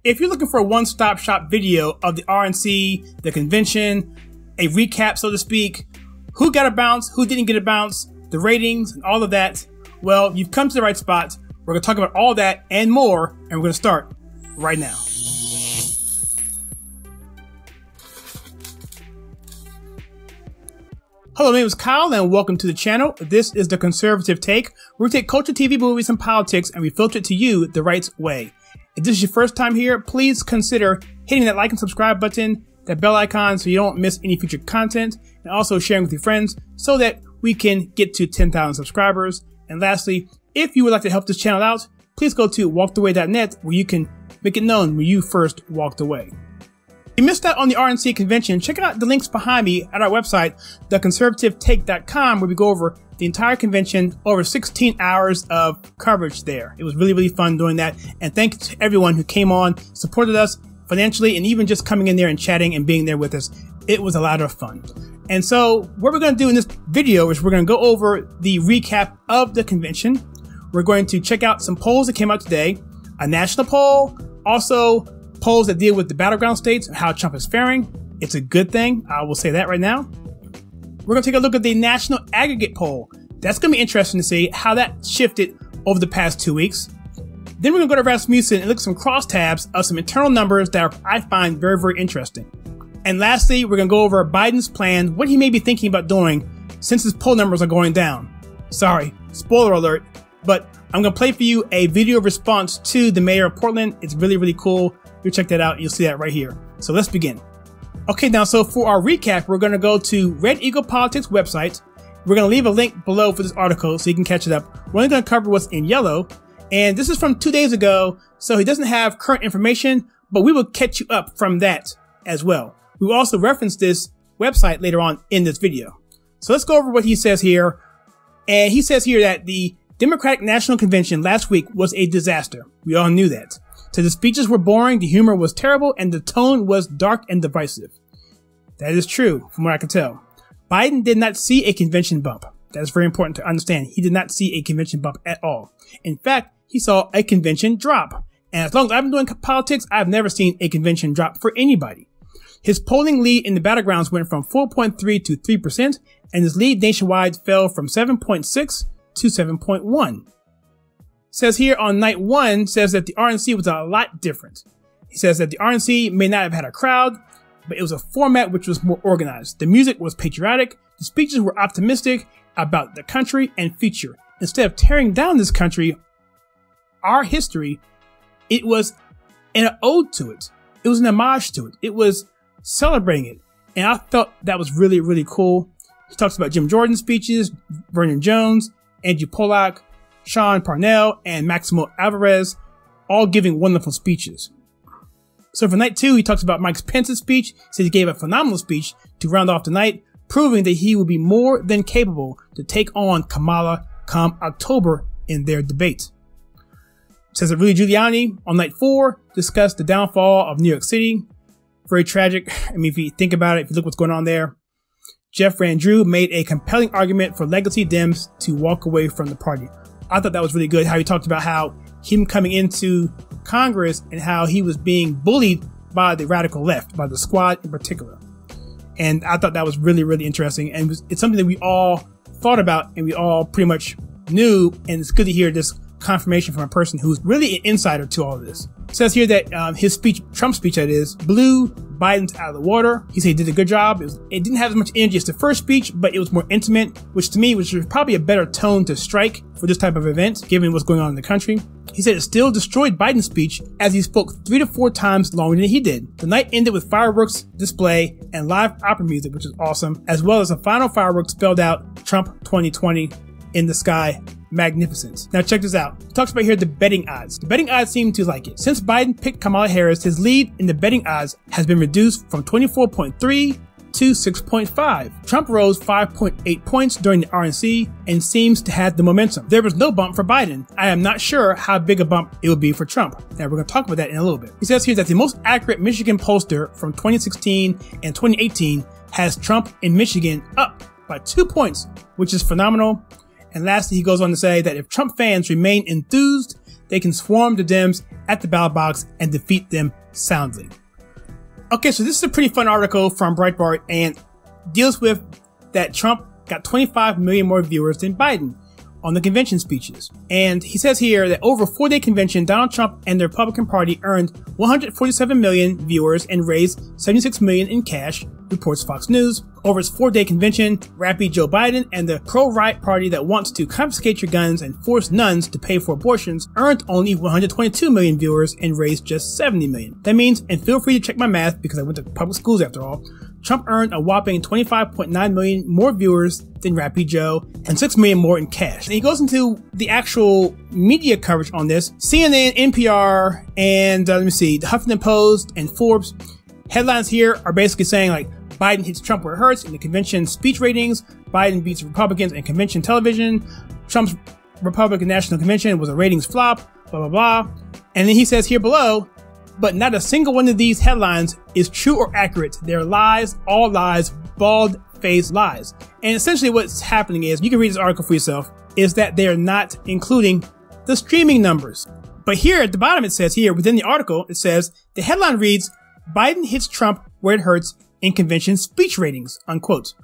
If you're looking for a one-stop shop video of the RNC, the convention, a recap, so to speak, who got a bounce, who didn't get a bounce, the ratings, and all of that, well, you've come to the right spot. We're going to talk about all that and more, and we're going to start right now. Hello, my name is Kyle, and welcome to the channel. This is The Conservative Take, where we take culture, TV, movies, and politics, and we filter it to you the right way. If this is your first time here, please consider hitting that like and subscribe button, that bell icon so you don't miss any future content, and also sharing with your friends so that we can get to 10,000 subscribers. And lastly, if you would like to help this channel out, please go to walkedaway.net where you can make it known when you first walked away. If you missed out on the RNC convention, check out the links behind me at our website, theconservativetake.com, where we go over the entire convention, over 16 hours of coverage there. It was really, really fun doing that. And thank you to everyone who came on, supported us financially, and even just coming in there and chatting and being there with us. It was a lot of fun. And so what we're going to do in this video is we're going to go over the recap of the convention. We're going to check out some polls that came out today, a national poll, also polls that deal with the battleground states and how Trump is faring. It's a good thing. I will say that right now. We're going to take a look at the national aggregate poll. That's going to be interesting to see how that shifted over the past 2 weeks. Then we're going to go to Rasmussen and look at some crosstabs of some internal numbers that I find very, very interesting. And lastly, we're going to go over Biden's plan, what he may be thinking about doing since his poll numbers are going down. Sorry, spoiler alert, but I'm going to play for you a video response to the mayor of Portland. It's really, really cool. You check that out. You'll see that right here. So let's begin. Okay, now, so for our recap, we're going to go to Red Eagle Politics website. We're going to leave a link below for this article so you can catch it up. We're only going to cover what's in yellow. And this is from 2 days ago, so he doesn't have current information, but we will catch you up from that as well. We will also reference this website later on in this video. So let's go over what he says here. And he says here that the Democratic National Convention last week was a disaster. We all knew that. So the speeches were boring, the humor was terrible, and the tone was dark and divisive. That is true, from what I can tell. Biden did not see a convention bump. That is very important to understand. He did not see a convention bump at all. In fact, he saw a convention drop. And as long as I've been doing politics, I've never seen a convention drop for anybody. His polling lead in the battlegrounds went from 4.3 to 3%, and his lead nationwide fell from 7.6 to 7.1. Says here on night one, says that the RNC was a lot different. He says that the RNC may not have had a crowd, but it was a format which was more organized. The music was patriotic. The speeches were optimistic about the country and future. Instead of tearing down this country, our history, it was an ode to it. It was an homage to it. It was celebrating it. And I thought that was really, really cool. He talks about Jim Jordan's speeches, Vernon Jones, Andrew Pollack, Sean Parnell, and Maximo Alvarez, all giving wonderful speeches. So for night two, he talks about Mike Pence's speech. He says he gave a phenomenal speech to round off the night, proving that he will be more than capable to take on Kamala come October in their debate. Says that Rudy Giuliani on night four discussed the downfall of New York City. Very tragic. I mean, if you think about it, if you look what's going on there. Jeff Van Drew made a compelling argument for legacy Dems to walk away from the party. I thought that was really good, how he talked about how him coming into Congress and how he was being bullied by the radical left, by the squad in particular. And I thought that was really, really interesting. And it's something that we all thought about and we all pretty much knew. And it's good to hear this confirmation from a person who's really an insider to all of this. It says here that his speech, Trump's speech that is, blew Biden's out of the water. He said he did a good job. It didn't have as much energy as the first speech, but it was more intimate, which to me was probably a better tone to strike for this type of event, given what's going on in the country. He said it still destroyed Biden's speech as he spoke 3 to 4 times longer than he did. The night ended with fireworks display and live opera music, which is awesome, as well as a final fireworks spelled out Trump 2020 in the sky. Magnificent. Now check this out. He talks about here the betting odds. The betting odds seem to like it. Since Biden picked Kamala Harris, his lead in the betting odds has been reduced from 24.3 to 6.5. Trump rose 5.8 points during the RNC and seems to have the momentum. There was no bump for Biden. I am not sure how big a bump it will be for Trump. Now we're going to talk about that in a little bit. He says here that the most accurate Michigan pollster from 2016 and 2018 has Trump in Michigan up by 2 points, which is phenomenal. And lastly, he goes on to say that if Trump fans remain enthused, they can swarm the Dems at the ballot box and defeat them soundly. Okay, so this is a pretty fun article from Breitbart and deals with that Trump got 25 million more viewers than Biden on the convention speeches. And he says here that over a 4-day convention, Donald Trump and the Republican Party earned 147 million viewers and raised 76 million in cash, reports Fox News. Over its 4-day convention, rappy Joe Biden and the pro-right party that wants to confiscate your guns and force nuns to pay for abortions earned only 122 million viewers and raised just 70 million. That means, and feel free to check my math because I went to public schools after all, Trump earned a whopping 25.9 million more viewers than Rappy Joe and 6 million more in cash. And he goes into the actual media coverage on this. CNN, NPR, and let me see, the Huffington Post and Forbes. Headlines here are basically saying like, Biden hits Trump where it hurts in the convention speech ratings. Biden beats Republicans in convention television. Trump's Republican National Convention was a ratings flop, blah, blah, blah. And then he says here below, but not a single one of these headlines is true or accurate. They're lies, all lies, bald-faced lies. And essentially what's happening is, you can read this article for yourself, is that they are not including the streaming numbers. But here at the bottom it says here, within the article, it says, the headline reads, Biden hits Trump where it hurts in convention speech ratings, unquote.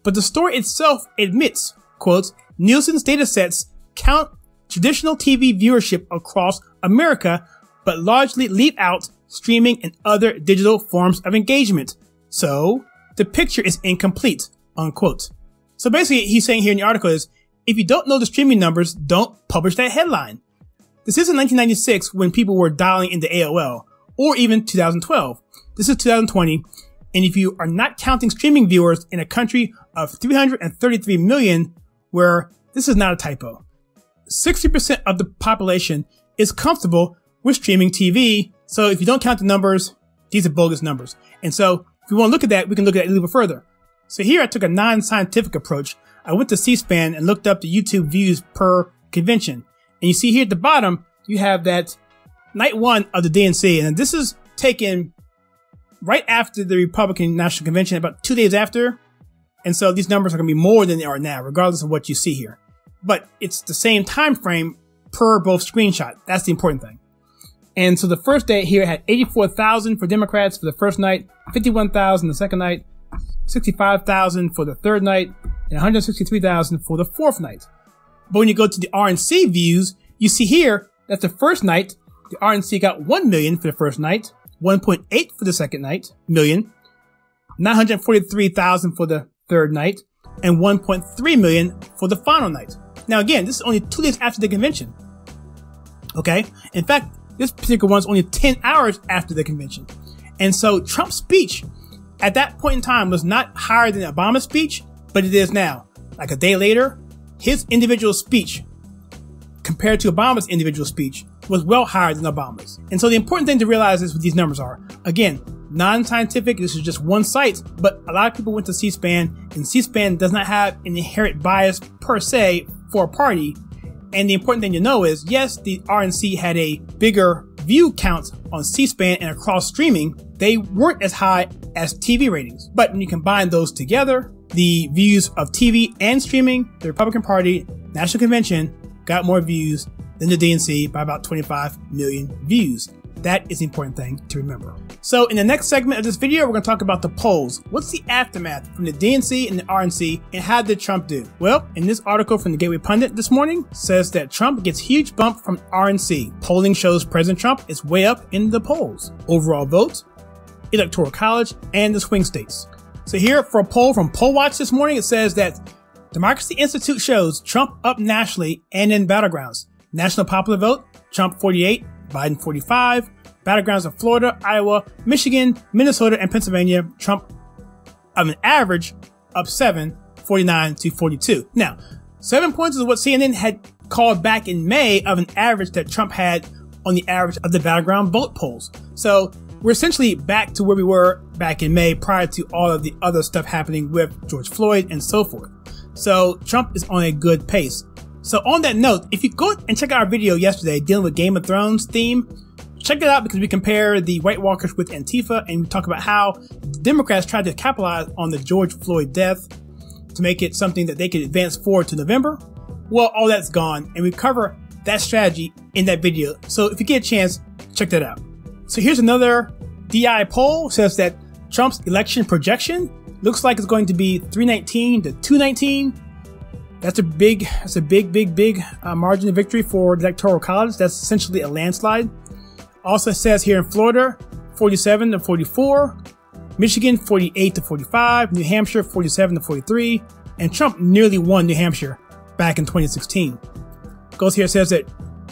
But the story itself admits, quote, Nielsen's data sets count traditional TV viewership across America, but largely leave out streaming and other digital forms of engagement. So the picture is incomplete, unquote. So basically he's saying here in the article is, if you don't know the streaming numbers, don't publish that headline. This isn't 1996 when people were dialing into AOL, or even 2012. This is 2020. And if you are not counting streaming viewers in a country of 333 million, where this is not a typo, 60% of the population is comfortable with streaming TV. So if you don't count the numbers, these are bogus numbers. And so if you want to look at that, we can look at it a little bit further. So here I took a non-scientific approach. I went to C-SPAN and looked up the YouTube views per convention. And you see here at the bottom, you have that night one of the DNC. And this is taken right after the Republican National Convention, about 2 days after. And so these numbers are going to be more than they are now, regardless of what you see here. But it's the same time frame per both screenshot. That's the important thing. And so the first day here had 84,000 for Democrats for the first night, 51,000 the second night, 65,000 for the third night, and 163,000 for the fourth night. But when you go to the RNC views, you see here that the first night, the RNC got 1 million for the first night, 1.8 for the second night, million, 943,000 for the third night, and 1.3 million for the final night. Now again, this is only 2 days after the convention. Okay? In fact, this particular one's only 10 hours after the convention. And so Trump's speech at that point in time was not higher than Obama's speech, but it is now. Like a day later, his individual speech compared to Obama's individual speech was well higher than Obama's. And so the important thing to realize is what these numbers are. Again, non-scientific, this is just one site, but a lot of people went to C-SPAN, and C-SPAN does not have an inherent bias per se for a party. And the important thing to know is, yes, the RNC had a bigger view count on C-SPAN and across streaming. They weren't as high as TV ratings. But when you combine those together, the views of TV and streaming, the Republican Party National Convention got more views than the DNC by about 25 million views. That is the important thing to remember. So in the next segment of this video, we're going to talk about the polls. What's the aftermath from the DNC and the RNC, and how did Trump do? Well, in this article from the Gateway Pundit this morning, says that Trump gets huge bump from RNC. Polling shows President Trump is way up in the polls. Overall votes, Electoral College, and the swing states. So here for a poll from Poll Watch this morning, it says that Democracy Institute shows Trump up nationally and in battlegrounds. National popular vote, Trump 48, Biden 45. Battlegrounds of Florida, Iowa, Michigan, Minnesota, and Pennsylvania, Trump of an average up 7, 49 to 42. Now, 7 points is what CNN had called back in May of an average that Trump had on the average of the battleground vote polls. So we're essentially back to where we were back in May prior to all of the other stuff happening with George Floyd and so forth. So Trump is on a good pace. So on that note, if you go and check out our video yesterday dealing with Game of Thrones theme, check it out because we compare the White Walkers with Antifa and we talk about how Democrats tried to capitalize on the George Floyd death to make it something that they could advance forward to November. Well, all that's gone, and we cover that strategy in that video. So if you get a chance, check that out. So here's another DI poll. Says that Trump's election projection looks like it's going to be 319 to 219. That's a big margin of victory for the Electoral College. That's essentially a landslide. Also says here in Florida, 47 to 44, Michigan 48 to 45, New Hampshire 47 to 43, and Trump nearly won New Hampshire back in 2016. Goes here, says that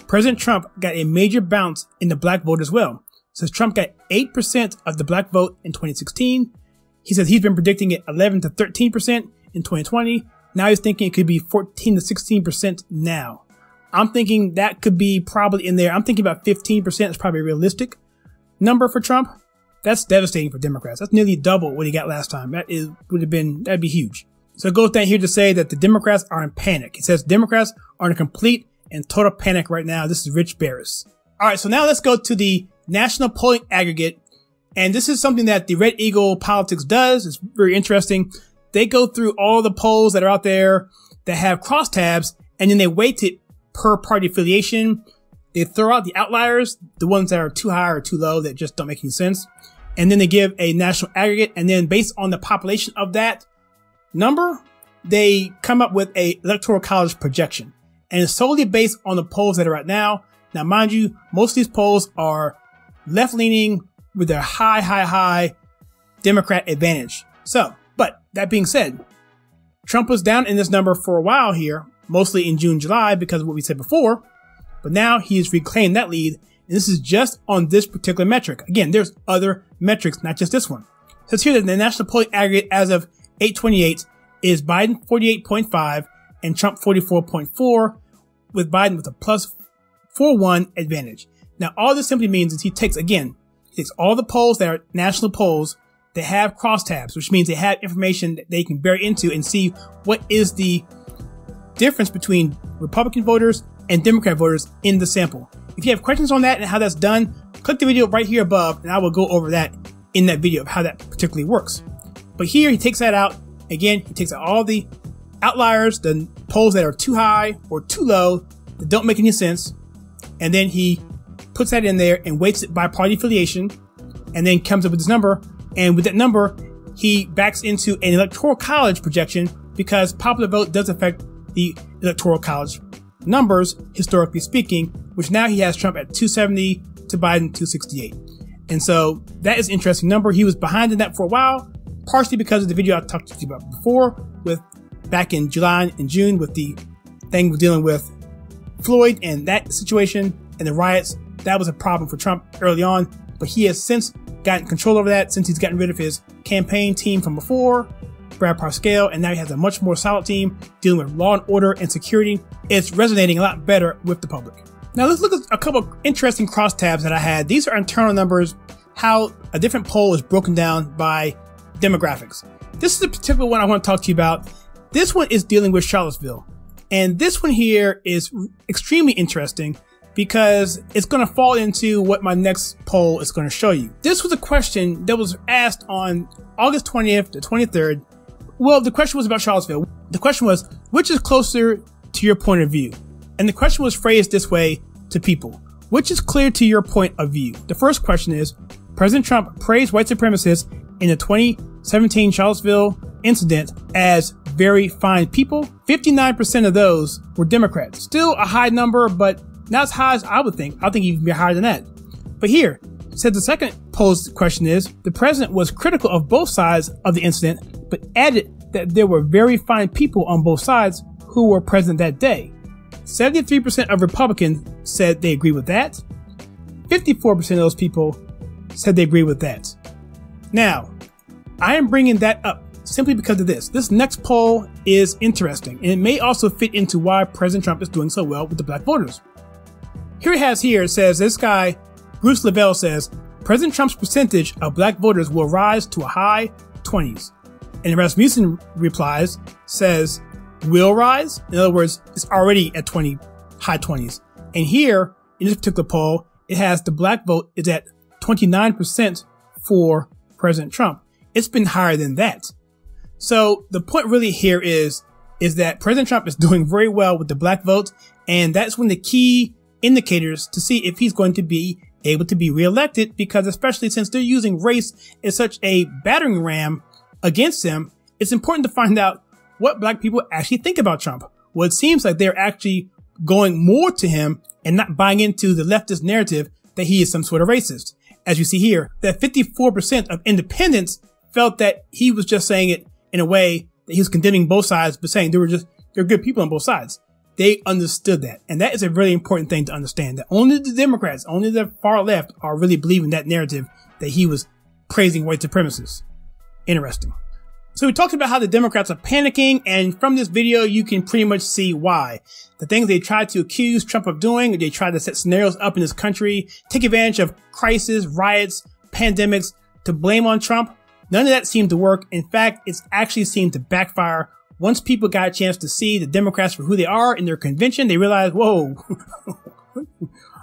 President Trump got a major bounce in the black vote as well. Says Trump got 8% of the black vote in 2016. He says he's been predicting it 11 to 13% in 2020. Now he's thinking it could be 14 to 16% now. I'm thinking that could be probably in there. I'm thinking about 15% is probably a realistic number for Trump. That's devastating for Democrats. That's nearly double what he got last time. That'd be huge. So it goes down here to say that the Democrats are in panic. It says Democrats are in a complete and total panic right now. This is Rich Barris. All right, so now let's go to the national polling aggregate. And this is something that the Red Eagle Politics does. It's very interesting. They go through all the polls that are out there that have crosstabs, and then they weight it per party affiliation. They throw out the outliers, the ones that are too high or too low that just don't make any sense. And then they give a national aggregate. And then based on the population of that number, they come up with a Electoral College projection. And it's solely based on the polls that are right now. Now, mind you, most of these polls are left-leaning with their high Democrat advantage. So, but that being said, Trump was down in this number for a while here, mostly in June, July, because of what we said before. But now he has reclaimed that lead. And this is just on this particular metric. Again, there's other metrics, not just this one. So it's here that the national polling aggregate as of 8/28 is Biden 48.5 and Trump 44.4, with Biden with a plus 4-1 advantage. Now, all this simply means is he takes all the polls that are national polls that have crosstabs, which means they have information that they can bury into and see what is the difference between Republican voters and Democrat voters in the sample. If you have questions on that and how that's done, click the video right here above and I will go over that in that video of how that particularly works. But here he takes that out. Again, he takes out all the outliers, the polls that are too high or too low, that don't make any sense. And then he puts that in there and weights it by party affiliation and then comes up with this number. And with that number, he backs into an Electoral College projection because popular vote does affect the Electoral College numbers, historically speaking, which now he has Trump at 270 to Biden 268. And so that is an interesting number. He was behind in that for a while, partially because of the video I talked to you about before, with back in July and June with the thing with dealing with Floyd and that situation and the riots. That was a problem for Trump early on, but he has since gotten control over that, since he's gotten rid of his campaign team from before, Brad Parscale, and now he has a much more solid team dealing with law and order and security. It's resonating a lot better with the public. Now let's look at a couple of interesting crosstabs that I had. These are internal numbers, how a different poll is broken down by demographics. This is a particular one I want to talk to you about. This one is dealing with Charlottesville. And this one here is extremely interesting because it's going to fall into what my next poll is going to show you. This was a question that was asked on August 20th to 23rd. Well, the question was about Charlottesville. The question was, which is closer to your point of view? And the question was phrased this way to people. Which is clear to your point of view? The first question is, President Trump praised white supremacists in the 2017 Charlottesville incident as very fine people. 59% of those were Democrats. Still a high number, but not as high as I would think. I think even be higher than that. But here, said the second posed question is, the president was critical of both sides of the incident, but added that there were very fine people on both sides who were present that day. 73% of Republicans said they agree with that. 54% of those people said they agree with that. Now, I am bringing that up simply because of this. This next poll is interesting, and it may also fit into why President Trump is doing so well with the black voters. Here it says this guy, Bruce Lavelle, says, President Trump's percentage of black voters will rise to a high 20s. And Rasmussen replies, says, will rise. In other words, it's already at high 20s. And here, in this particular poll, it has the black vote is at 29% for President Trump. It's been higher than that. So the point really here is is that President Trump is doing very well with the black vote, and that's one of the key indicators to see if he's going to be able to be reelected, because especially since they're using race as such a battering ram against him, it's important to find out what black people actually think about Trump. Well, it seems like they're actually going more to him and not buying into the leftist narrative that he is some sort of racist. As you see here, that 54% of independents felt that he was just saying it in a way that he was condemning both sides, but saying they're good people on both sides. They understood that. And that is a really important thing to understand, that only the Democrats, only the far left are really believing that narrative that he was praising white supremacists. Interesting. So we talked about how the Democrats are panicking, and from this video, you can pretty much see why. The things they tried to accuse Trump of doing, they tried to set scenarios up in this country, take advantage of crises, riots, pandemics to blame on Trump. None of that seemed to work. In fact, it's actually seemed to backfire. Once people got a chance to see the Democrats for who they are in their convention, they realized, whoa,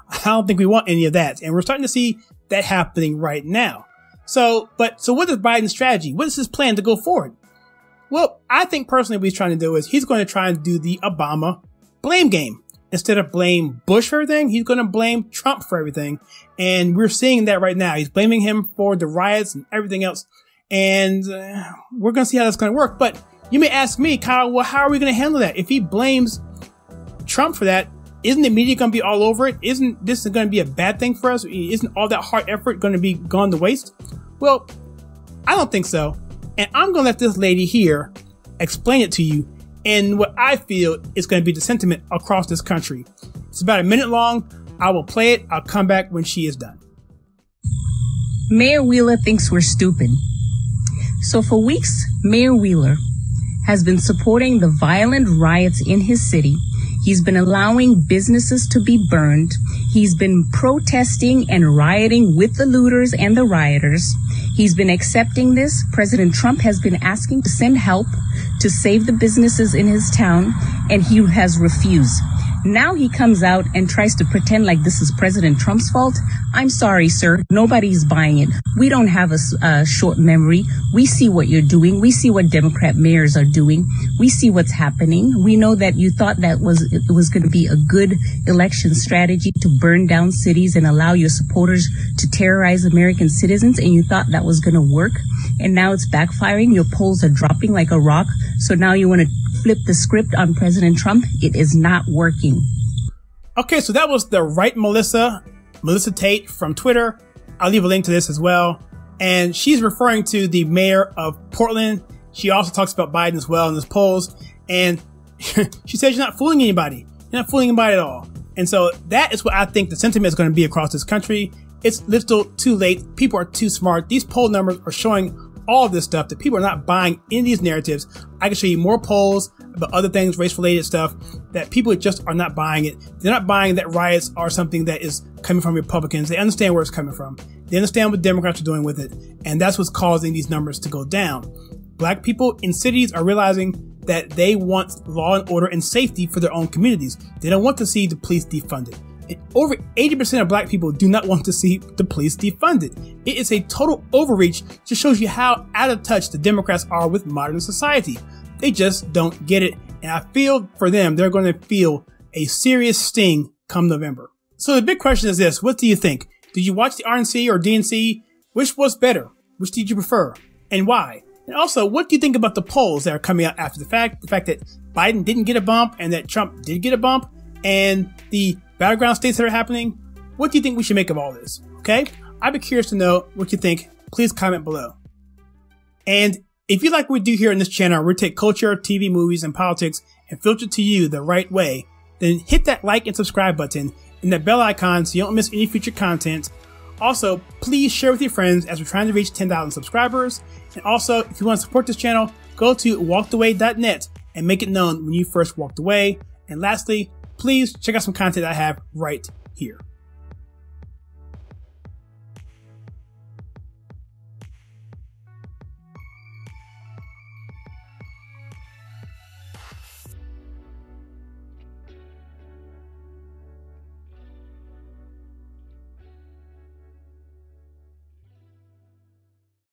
I don't think we want any of that. And we're starting to see that happening right now. So what is Biden's strategy? What is his plan to go forward? Well, I think personally what he's trying to do is he's going to try and do the Obama blame game. Instead of blame Bush for everything, he's going to blame Trump for everything. And we're seeing that right now. He's blaming him for the riots and everything else. And we're going to see how that's going to work. But you may ask me, Kyle, well, how are we going to handle that? If he blames Trump for that, isn't the media going to be all over it? Isn't this going to be a bad thing for us? Isn't all that hard effort going to be gone to waste? Well, I don't think so. And I'm going to let this lady here explain it to you in what I feel is going to be the sentiment across this country. It's about a minute long. I will play it. I'll come back when she is done. Mayor Wheeler thinks we're stupid. So for weeks, Mayor Wheeler has been supporting the violent riots in his city. He's been allowing businesses to be burned. He's been protesting and rioting with the looters and the rioters. He's been accepting this. President Trump has been asking to send help to save the businesses in his town, and he has refused. Now he comes out and tries to pretend like this is President Trump's fault. I'm sorry, sir. Nobody's buying it. We don't have a short memory. We see what you're doing. We see what Democrat mayors are doing. We see what's happening. We know that you thought that it was going to be a good election strategy to burn down cities and allow your supporters to terrorize American citizens, and you thought that was going to work. And now it's backfiring. Your polls are dropping like a rock. So now you want to flip the script on President Trump. It is not working. Okay, so that was the right Melissa Tate from Twitter. I'll leave a link to this as well. And she's referring to the mayor of Portland. She also talks about Biden as well in his polls. And she says you're not fooling anybody. You're not fooling anybody at all. And so that is what I think the sentiment is going to be across this country. It's little too late. People are too smart. These poll numbers are showing all of this stuff that people are not buying in these narratives. I can show you more polls about other things, race-related stuff, that people just are not buying it. They're not buying that riots are something that is coming from Republicans. They understand where it's coming from. They understand what Democrats are doing with it. And that's what's causing these numbers to go down. Black people in cities are realizing that they want law and order and safety for their own communities. They don't want to see the police defunded. And over 80% of black people do not want to see the police defunded. It is a total overreach. Just shows you how out of touch the Democrats are with modern society. They just don't get it. And I feel for them, they're going to feel a serious sting come November. So the big question is this. What do you think? Did you watch the RNC or DNC? Which was better? Which did you prefer? And why? And also, what do you think about the polls that are coming out after the fact? The fact that Biden didn't get a bump and that Trump did get a bump, and the battleground states that are happening. What do you think we should make of all this? Okay? I'd be curious to know what you think. Please comment below. And if you like what we do here on this channel, we take culture, TV, movies, and politics and filter it to you the right way, then hit that like and subscribe button and that bell icon so you don't miss any future content. Also, please share with your friends as we're trying to reach 10,000 subscribers. And also, if you want to support this channel, go to walkedaway.net and make it known when you first walked away. And lastly, please check out some content I have right here.